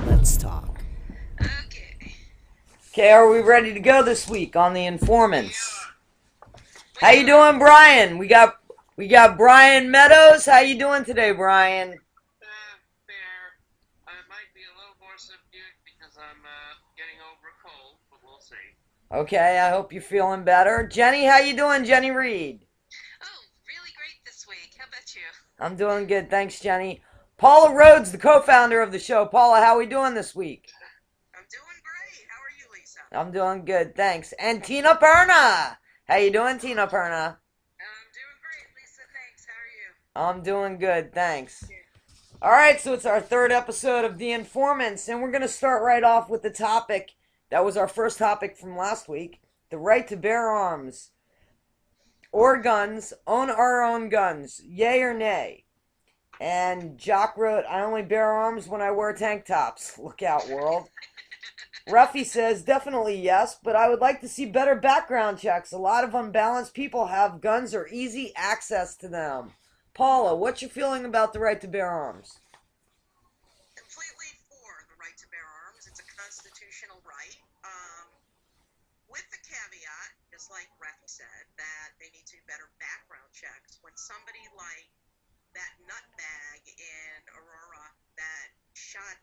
Let's talk. Okay. Okay, are we ready to go this week on the informants? How you We are doing, Brian? We got Brian Meadows. How you doing today, Brian? fair. I might be a little more subdued because I'm getting over a cold, but we'll see. Okay, I hope you're feeling better. Jenny, how you doing, Jenny Reed? Oh, really great this week. How about you? I'm doing good, thanks, Jenny. Paula Rhodes, the co-founder of the show. Paula, how we doing this week? I'm doing great. How are you, Lisa? I'm doing good, thanks. And Tina Perna. How you doing, Tina Perna? I'm doing great, Lisa. Thanks. How are you? I'm doing good, thanks. Alright, so it's our third episode of The Informants, and we're going to start right off with the topic that was our first topic from last week, the right to bear arms or guns, own our own guns, yay or nay. And Jock wrote, I only bear arms when I wear tank tops. Look out, world. Ruffy says, definitely yes, but I would like to see better background checks. A lot of unbalanced people have guns or easy access to them. Paula, what's your feeling about the right to bear arms? Completely for the right to bear arms. It's a constitutional right. With the caveat, just like Reffy said, that they need to do better background checks. When somebody like that nutbag in Aurora that shot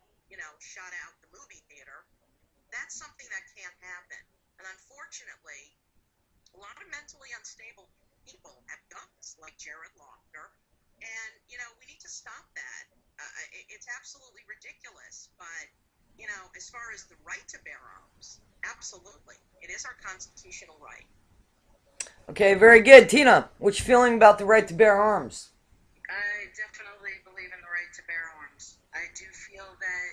out the movie theater, that's something that can't happen. And unfortunately, a lot of mentally unstable people have guns, like Jared Lochner, and we need to stop that. It's absolutely ridiculous, but as far as the right to bear arms, absolutely, it is our constitutional right. Okay, very good. Tina, what's your feeling about the right to bear arms? I definitely believe in the right to bear arms. I do feel that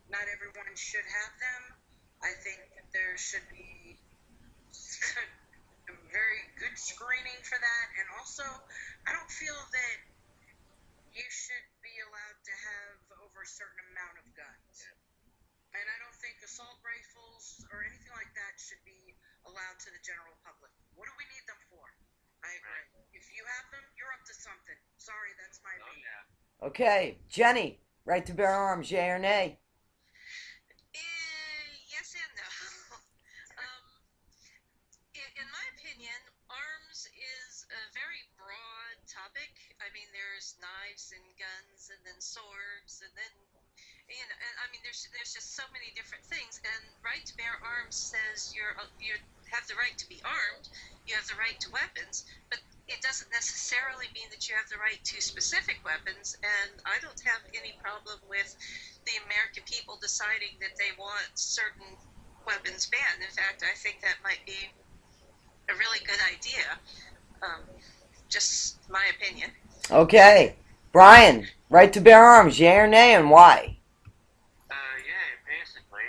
not everyone should have them. I think that there should be a very good screening for that, and also, I don't feel that you should be allowed to have over a certain amount of guns. And I don't think assault rifles or anything like that should be allowed to the general public. What do we need them for? I agree. If you have them, you're up to something. Sorry, that's my opinion. Okay, Jenny, right to bear arms, yay or nay? Yes and no. In my opinion, arms is a very broad topic. I mean, there's knives and guns, and then swords, and then there's just so many different things. And right to bear arms says you have the right to be armed, you have the right to weapons, but it doesn't necessarily mean that you have the right to specific weapons. And I don't have any problem with the American people deciding that they want certain weapons banned. In fact, I think that might be a really good idea. Just my opinion. Okay, Brian, right to bear arms, yay or nay, and why? Yeah, basically.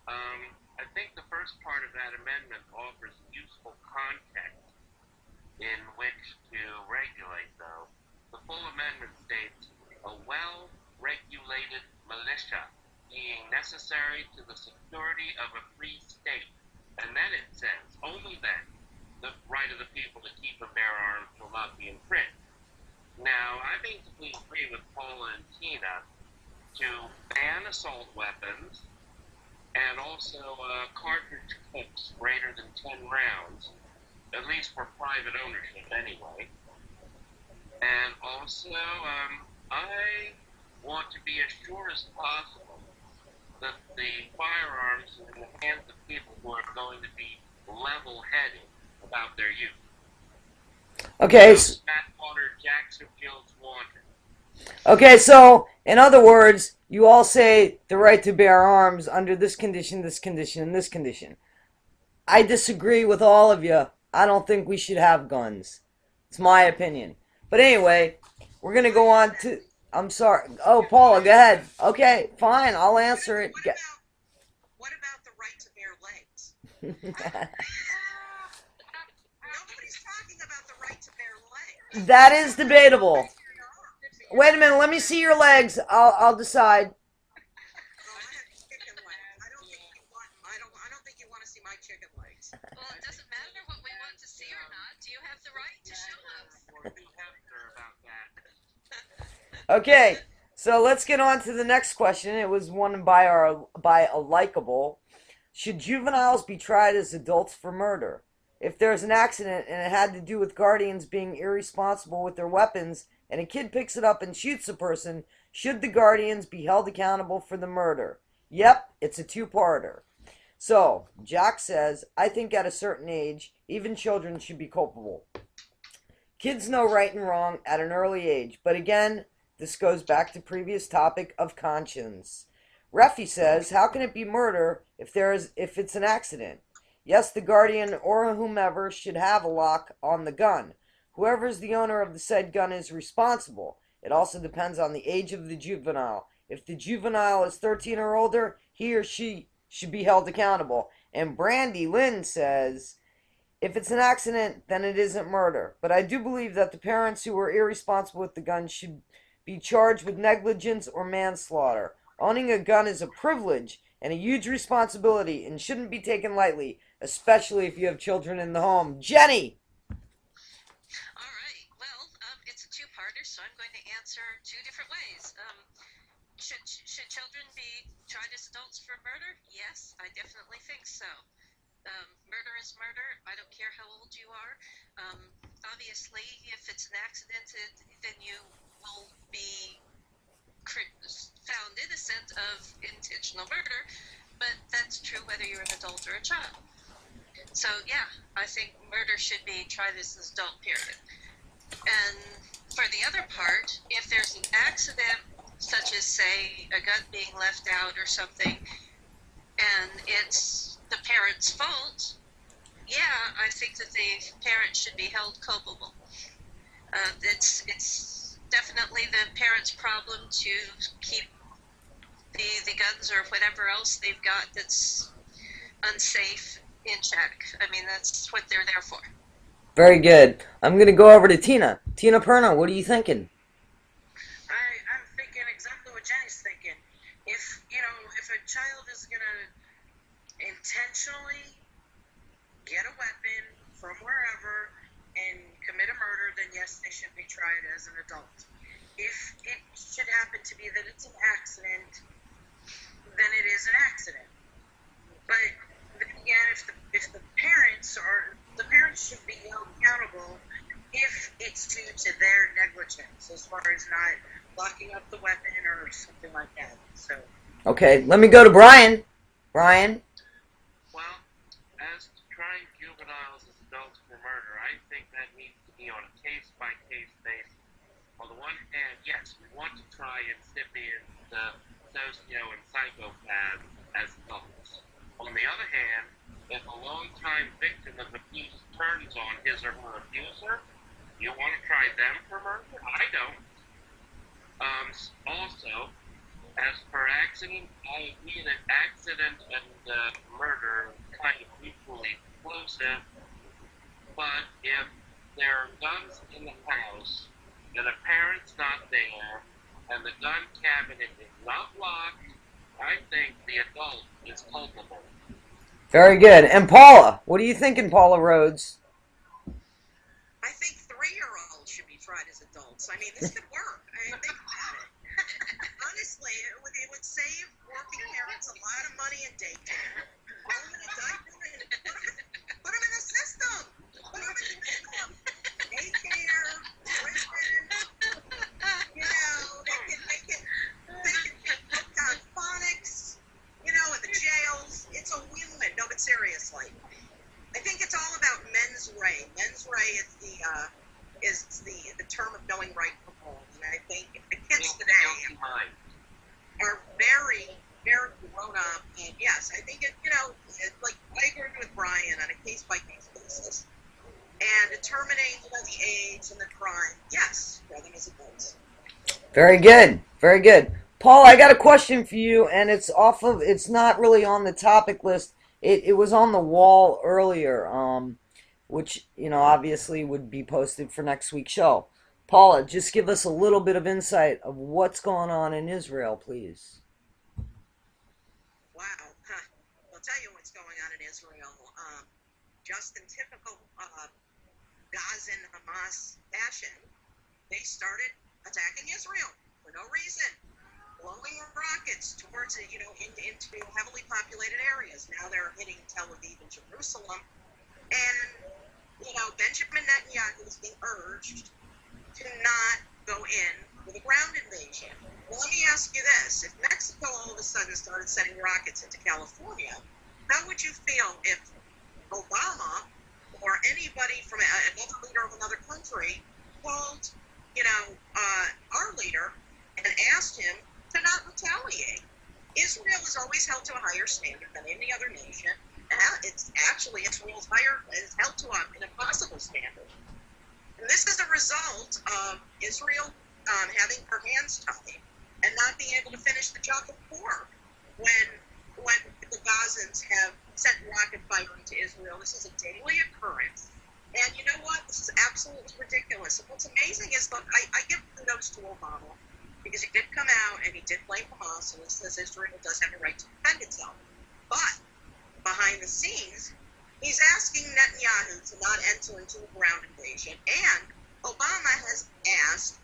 I think the first part of that amendment offers useful context in which to regulate, though. The full amendment states, a well-regulated militia being necessary to the security of a free state. And then it says, only then, the right of the people to keep and bear arms will not be infringed. Now, I basically agree with Paula and Tina to ban assault weapons and also cartridge clips greater than 10 rounds, at least for private ownership anyway. And also, I want to be as sure as possible that the firearms are in the hands of people who are going to be level-headed about their use. Okay. Okay, so in other words, you all say the right to bear arms under this condition, and this condition. I disagree with all of you. I don't think we should have guns. It's my opinion. But anyway, we're going to go on to... I'm sorry. Oh, Paula, go ahead. Okay, fine. I'll answer it. What about the right to bear legs? Nobody's talking about the right to bear legs. That is debatable. Wait a minute. Let me see your legs. I'll decide. I don't think you want to see my chicken legs. Well, it doesn't matter what we want to see or not. Do you have the right to show us? Okay, So let's get on to the next question. It was one by a likable. Should juveniles be tried as adults for murder? If there's an accident and it had to do with guardians being irresponsible with their weapons and a kid picks it up and shoots a person, should the guardians be held accountable for the murder? Yep, it's a two-parter. So, Jack says, I think at a certain age, even children should be culpable. Kids know right and wrong at an early age, but again, this goes back to previous topic of conscience. Reffy says, how can it be murder if it's an accident? Yes, the guardian or whomever should have a lock on the gun. Whoever is the owner of the said gun is responsible. It also depends on the age of the juvenile. If the juvenile is 13 or older, he or she should be held accountable. And Brandy Lynn says, if it's an accident, then it isn't murder. But I do believe that the parents who were irresponsible with the gun should be charged with negligence or manslaughter. Owning a gun is a privilege and a huge responsibility and shouldn't be taken lightly, especially if you have children in the home. Jenny! All right. Well, it's a two-parter, so I'm going to answer two different ways. Should children be tried as adults for murder? Yes, I definitely think so. Murder is murder. I don't care how old you are. Obviously, if it's an accident, then you will be found innocent of intentional murder, but that's true whether you're an adult or a child. So, yeah, I think murder should be tried as an adult, period. And for the other part, if there's an accident, such as, say, a gun being left out or something, and it's the parent's fault, yeah, I think that the parent should be held culpable. It's definitely the parent's problem to keep the guns or whatever else they've got that's unsafe in check. I mean, that's what they're there for. Very good. I'm going to go over to Tina. Tina Perna, what are you thinking? I'm thinking exactly what Jenny's thinking. If a child is going to intentionally get a weapon from wherever and commit a murder, then yes, they should be tried as an adult. If it should happen to be that it's an accident, then it is an accident. But then again, if the parents should be held accountable if it's due to their negligence, as far as not locking up the weapon or something like that. So. Okay, let me go to Brian. Brian? Well, as to trying juveniles as adults for murder, I think that needs to be on a case-by-case basis. On the one hand, yes, we want to try incipient socio and psychopaths as adults. On the other hand, if a long-time victim of abuse turns on his or her abuser, you want to try them for murder? I don't. Also, as per accident, I agree that accident and murder kind of mutually exclusive. But if there are guns in the house and a parent's not there and the gun cabinet is not locked, I think the adult is culpable. Very good. And Paula, what are you thinking, Paula Rhodes? I think 3-year-olds should be tried as adults. I mean, this could work. I mean, think about it. Honestly, it would save working parents a lot of money in daycare. Put them in a diaper and put them in the system. Put them in the system. Daycare, prison, they can hooked on phonics, in the jails. It's a win-win. No, but seriously. I think it's all about mens rea. Mens rea is the term of knowing right from wrong. And I think the kids today are very, very grown up. And yes, I think I agree with Brian on a case-by-case basis. And determining the age and the crime, yes, for them as adults. Very good. Very good. Paul, I got a question for you, and it's not really on the topic list. It was on the wall earlier, which, obviously would be posted for next week's show. Paula, just give us a little bit of insight of what's going on in Israel, please. Wow. I'll tell you what's going on in Israel. Just in typical Gaza and Hamas fashion, they started attacking Israel for no reason. to heavily populated areas. Now they're hitting Tel Aviv and Jerusalem. And, Benjamin Netanyahu is being urged to not go in with a ground invasion. Well, let me ask you this. If Mexico all of a sudden started sending rockets into California, how would you feel if Obama or anybody from another leader of another country called, our leader and asked him to not retaliate? Israel is always held to a higher standard than any other nation. And it's actually Israel's is held to an impossible standard. And this is a result of Israel having her hands tied and not being able to finish the job before when the Gazans have sent rocket fire into Israel. This is a daily occurrence. And you know what? This is absolutely ridiculous. And what's amazing is, look, I give kudos to Obama because he did come out and he did blame Hamas and he says Israel does have a right to defend itself. But behind the scenes, he's asking Netanyahu to not enter into a ground invasion. And Obama has asked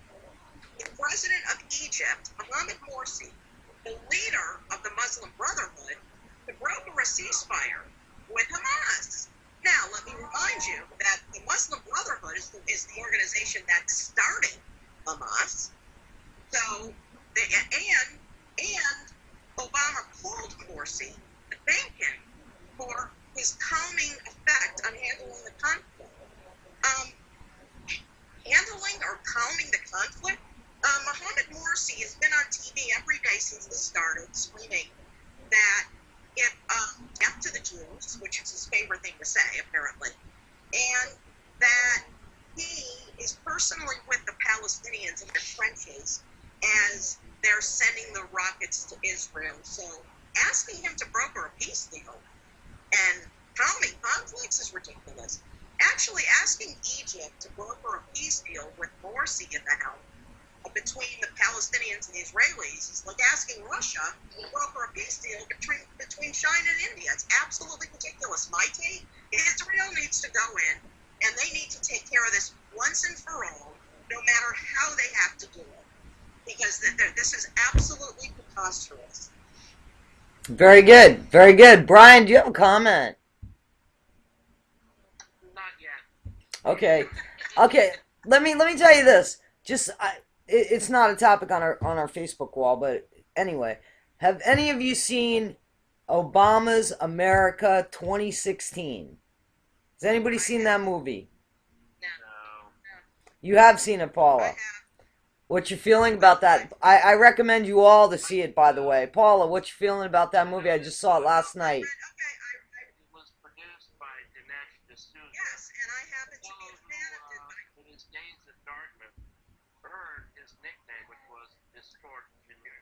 the president of Egypt, Mohamed Morsi, the leader of the Muslim Brotherhood, to broker a ceasefire with Hamas. Now, let me remind you that the Muslim Brotherhood is the organization that's starting Hamas. So, and Obama called Morsi to thank him for his calming effect on handling the conflict. Handling or calming the conflict? Mohamed Morsi has been on TV every day since this started, screaming that if death to the Jews, which is his favorite thing to say, apparently, and that he is personally with the Palestinians in the trenches as they're sending the rockets to Israel. So asking him to broker a peace deal and calming conflicts is ridiculous. Actually asking Egypt to broker a peace deal with Morsi in the helm between the Palestinians and the Israelis is like asking Russia to broker a peace deal between China and India. It's absolutely ridiculous. My take, Israel needs to go in and they need to take care of this once and for all, no matter how they have to do it. Because this is absolutely preposterous. Very good. Very good. Brian, do you have a comment? Not yet. Okay. Okay. Let me tell you this. It's not a topic on our Facebook wall, but anyway, have any of you seen Obama's America 2016? Has anybody seen that movie? No. You have seen it, Paula. What's your feeling about that? I recommend you all to see it, by the way. Paula, what's your feeling about that movie? I just saw it last night. It was produced by Dinesh D'Souza. Yes, and I happen to be a fan of it. In his days at Dartmouth, earned his nickname, which was Distort Junior.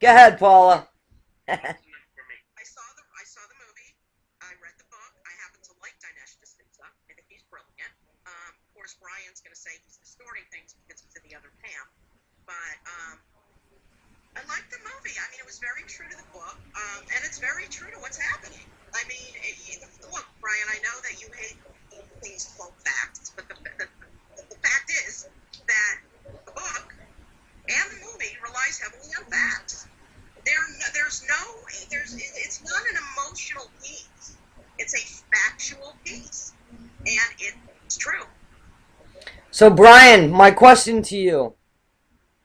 Go ahead, Paula. That's enough for me. I saw the movie. I read the book. I happen to like Dinesh D'Souza. I think he's brilliant. Of course, Brian's going to say he's distorting things because he's in the other camp. But I liked the movie. I mean, it was very true to the book, and it's very true to what's happening. I mean, look, Brian, I know that you hate things called facts, but the fact is that the book and the movie relies heavily on facts. It's not an emotional piece. It's a factual piece, and it's true. So, Brian, my question to you.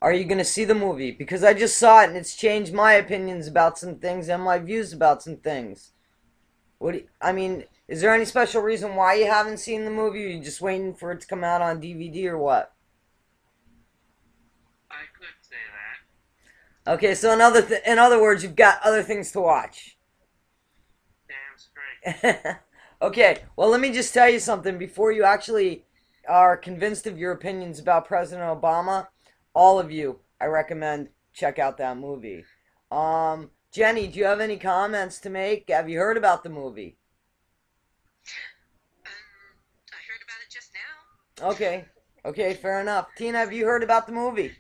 Are you going to see the movie? Because I just saw it and it's changed my opinions about some things and my views about some things. Is there any special reason why you haven't seen the movie? Or are you just waiting for it to come out on DVD or what? I could say that. Okay, so in other words, you've got other things to watch. Damn straight. Okay, well, let me just tell you something. Before you actually are convinced of your opinions about President Obama, all of you, I recommend check out that movie. Jenny, do you have any comments to make? Have you heard about the movie? I heard about it just now. Okay, fair enough. Tina, have you heard about the movie?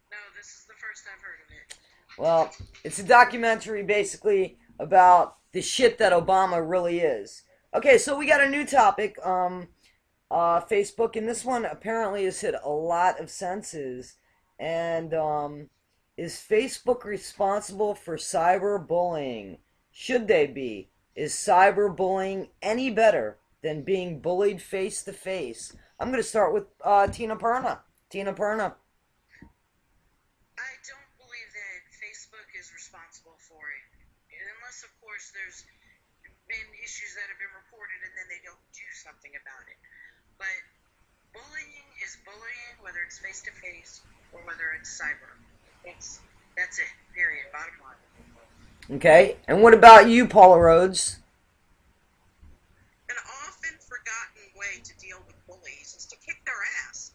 No, this is the first I've heard of it. Well, it's a documentary basically about the shit that Obama really is. Okay, so we got a new topic, Facebook, and this one apparently has hit a lot of senses, and Is Facebook responsible for cyberbullying? Should they be? Is cyberbullying any better than being bullied face to face? I'm going to start with Tina Perna. Tina Perna. I don't believe that Facebook is responsible for it, unless, of course, there's been issues that have been reported and then they don't do something about it. But bullying is bullying, whether it's face to face or whether it's cyber. That's it. Period. Bottom line. Okay, and what about you, Paula Rhodes? An often forgotten way to deal with bullies is to kick their ass.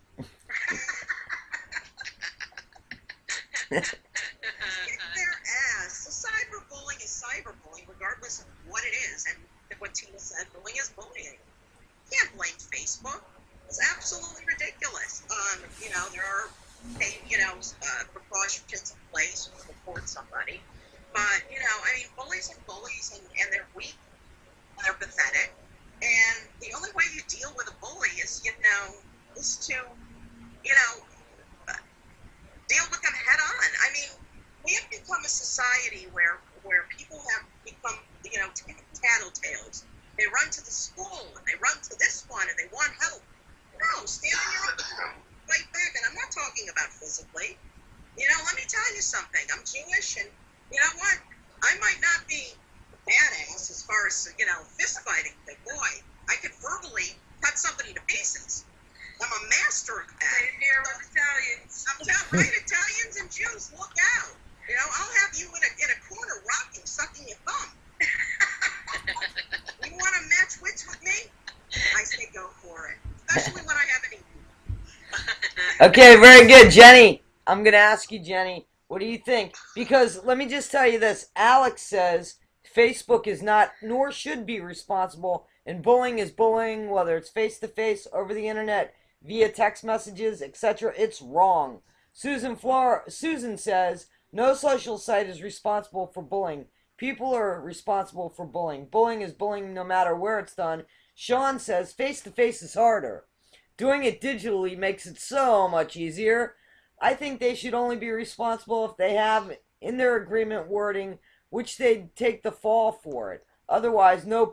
Kick their ass. So cyberbullying is cyberbullying, regardless of what it is. And what Tina said, bullying is bullying. You can't blame Facebook. It's absolutely ridiculous. There are precautions in place to support somebody. But, bullies are bullies, and they're weak, and they're pathetic. And the only way you deal with a bully is to, deal with them head on. I mean, we have become a society where people have become, tattletales. They run to the school, and they run to this one, and they want help. No, stand on your own. Fight back, and I'm not talking about physically. Let me tell you something. I'm Jewish, and you know what? I might not be a badass as far as, fist fighting, but boy, I could verbally cut somebody to pieces. I'm a master of that. Same here with Italians. Right? Italians and Jews, look out. I'll have you in a corner rocking, sucking your thumb. You want to match wits with me? I say go for it. Especially when I haven't eaten. Okay, very good. Jenny, I'm going to ask you, Jenny, what do you think? Because let me just tell you this. Alex says Facebook is not, nor should be responsible, and bullying is bullying, whether it's face-to-face, over the internet, via text messages, etc. It's wrong. Susan says, no social site is responsible for bullying. People are responsible for bullying. Bullying is bullying no matter where it's done. Sean says, face-to-face is harder. Doing it digitally makes it so much easier. I think they should only be responsible if they have in their agreement wording which they'd take the fall for it. Otherwise, no,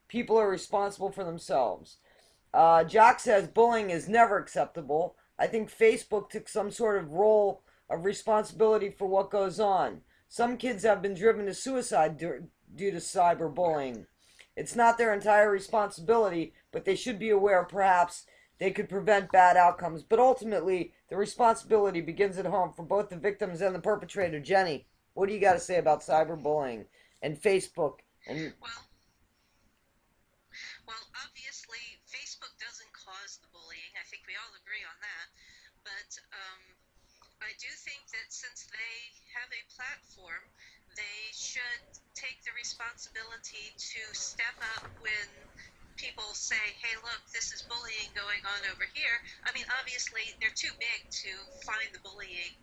people are responsible for themselves. Jock says bullying is never acceptable. I think Facebook took some sort of role of responsibility for what goes on. Some kids have been driven to suicide due to cyberbullying. It's not their entire responsibility, but they should be aware perhaps they could prevent bad outcomes. But ultimately, the responsibility begins at home for both the victims and the perpetrator. Jenny, what do you got to say about cyberbullying and Facebook? And Well, obviously, Facebook doesn't cause the bullying. I think we all agree on that. But I do think that since they have a platform, they should take the responsibility to step up when people say, hey, look, this is bullying going on over here. I mean, obviously, they're too big to find the bullying,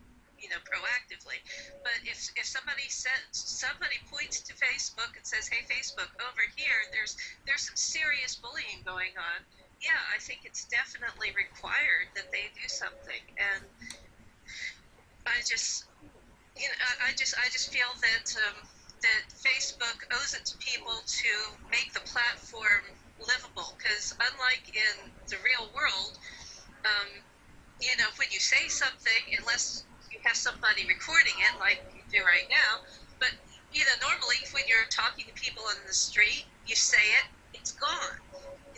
proactively. But if somebody points to Facebook and says, hey, Facebook, over here, there's some serious bullying going on, yeah, I think it's definitely required that they do something. And I just feel that that Facebook owes it to people to make the platform livable, because unlike in the real world, when you say something, unless you have somebody recording it like you do right now, but normally when you're talking to people on the street, you say it, it's gone.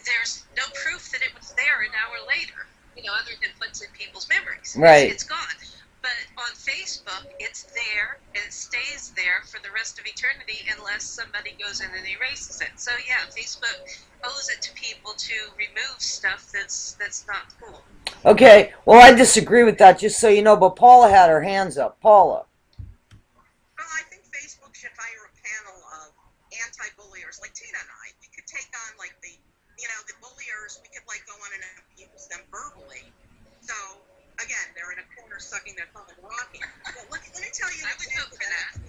There's no proof that it was there an hour later, other than what's in people's memories. Right. It's gone. But on Facebook, it's there, and it stays there for the rest of eternity unless somebody goes in and erases it. So yeah, Facebook owes it to people to remove stuff that's not cool. okay, well, I disagree with that, just so you know, but Paula had her hands up. Paula. Well, I think Facebook should hire a panel of anti-bulliers like Tina and I. We could take on the bulliers. We could go on and abuse them verbally. So again, they're in a corner sucking their thumb and rocking. But let me tell you. I would hope for that.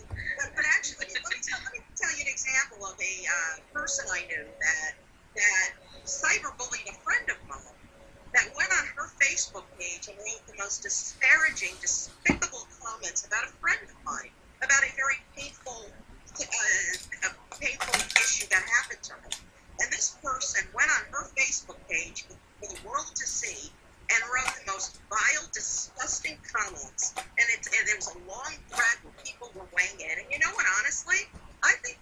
But actually, let me tell you an example of a person I knew that cyberbullied a friend of mine that went on her Facebook page and wrote the most disparaging, despicable comments about a friend of mine, about a very painful issue that happened to her. And this person went on her Facebook page for the world to see and wrote the most vile, disgusting comments. And there was a long thread where people were weighing in. And you know what, honestly, I think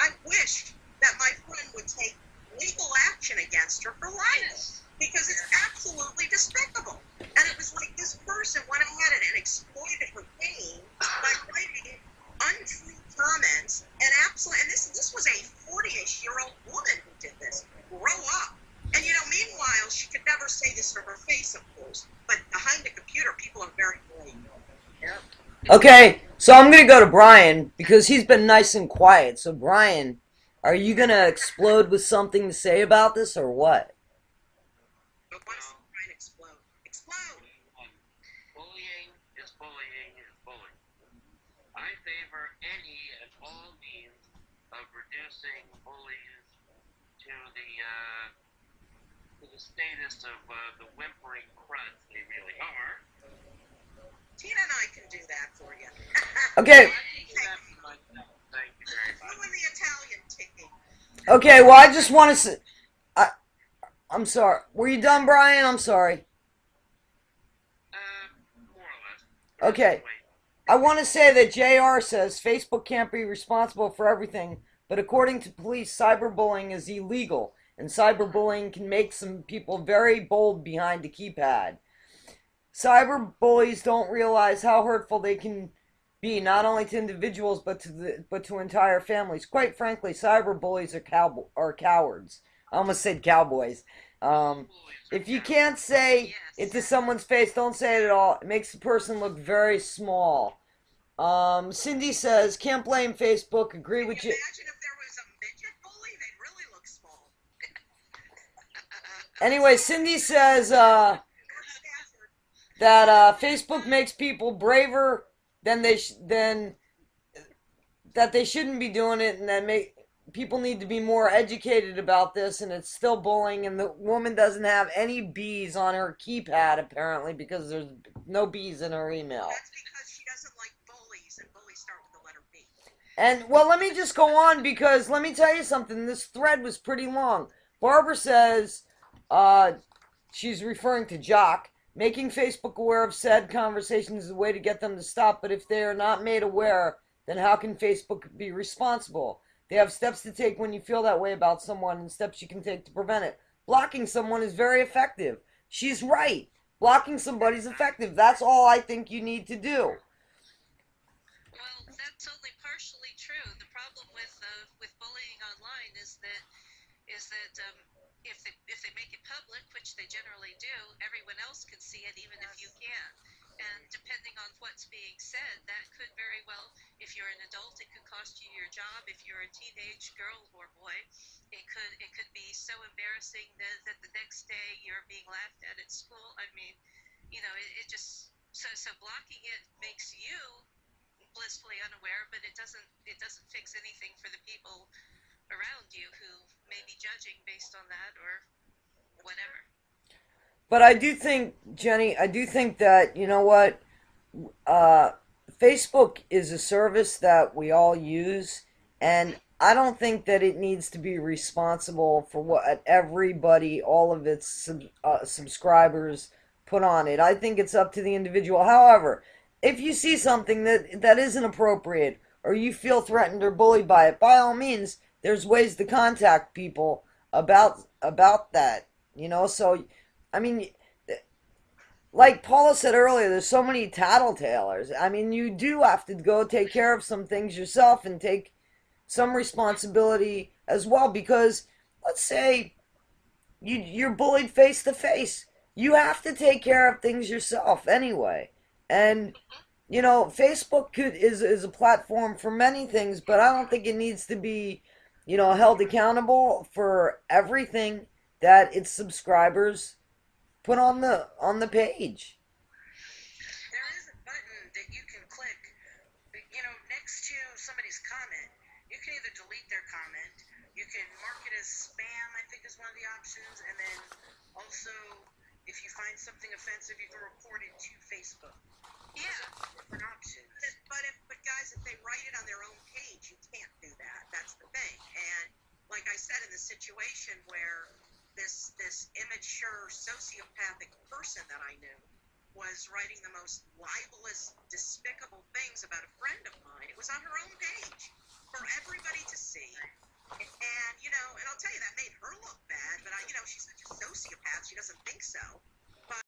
I wish that my friend would take legal action against her for libel, because it's absolutely despicable. And it was like this person went ahead and exploited her pain by writing untrue comments, and this was a 40-ish-year-old woman who did this. Grow up. And meanwhile, she could never say this to her face, of course, but behind the computer, people are very brave. Yeah. Okay, so I'm gonna go to Brian because he's been nice and quiet. So Brian, are you gonna explode with something to say about this or what? But once Brian explode. Bullying is bullying is bullying. I favor any and all means of reducing bullies to the status of the whimpering cruds they really are. Tina and I can do that for you. Okay. Thank you very much. You and the Italian team. Okay, well, I just want to say, I'm sorry. Were you done, Brian? I'm sorry. More or less. Okay. I want to say that JR says Facebook can't be responsible for everything, but according to police, cyberbullying is illegal, and cyberbullying can make some people very bold behind the keypad. Cyberbullies don't realize how hurtful they can be, not only to individuals but to entire families. Quite frankly, cyberbullies are cowards. I almost said cowboys. If you can't say it to someone's face, don't say it at all. It makes the person look very small. Cindy says, can't blame Facebook. Agree with you. Imagine if there was a midget bully, they'd really look small. Anyway, Cindy says that Facebook makes people braver than that they shouldn't be doing it, and that people need to be more educated about this, and it's still bullying, and the woman doesn't have any B's on her keypad, apparently, because there's no B's in her email. That's because she doesn't like bullies, and bullies start with the letter B. And, well, let me just go on, because let me tell you something. This thread was pretty long. Barbara says, she's referring to Jock, making Facebook aware of said conversations is a way to get them to stop, but if they are not made aware, then how can Facebook be responsible? They have steps to take when you feel that way about someone and steps you can take to prevent it. Blocking someone is very effective. She's right. Blocking somebody's effective. That's all I think you need to do. Well, that's only partially true. The problem with bullying online is that if they make it public, which they generally do, everyone else can see it, even if you can't. And depending on what's being said, that could very well, if you're an adult, it could cost you your job. If you're a teenage girl or boy, it could be so embarrassing that the next day you're being laughed at school. I mean, it just so blocking it makes you blissfully unaware, but it doesn't fix anything for the people around you who may be judging based on that or whatever. But I do think, Jenny, that, you know what, Facebook is a service that we all use, and I don't think that it needs to be responsible for what everybody, all of its subscribers put on it. I think it's up to the individual. However, if you see something that isn't appropriate, or you feel threatened or bullied by it, by all means, there's ways to contact people about that, so, I mean, like Paula said earlier, there's so many tattletalers. I mean, you do have to go take care of some things yourself and take some responsibility as well, because let's say you're bullied face to face. You have to take care of things yourself anyway. And, Facebook is a platform for many things, but I don't think it needs to be, held accountable for everything that its subscribers put on the page. There is a button that you can click, next to somebody's comment. You can either delete their comment, you can mark it as spam, I think is one of the options, and then also, if you find something offensive, you can report it to Facebook. Yeah. Different options. But guys, if they write it on their own page, you can't do that. That's the thing. And like I said, in the situation where this immature sociopathic person that I knew was writing the most libelous, despicable things about a friend of mine, it was on her own page for everybody to see. And, you know, and I'll tell you, that made her look bad, but, you know, she's such a sociopath, she doesn't think so.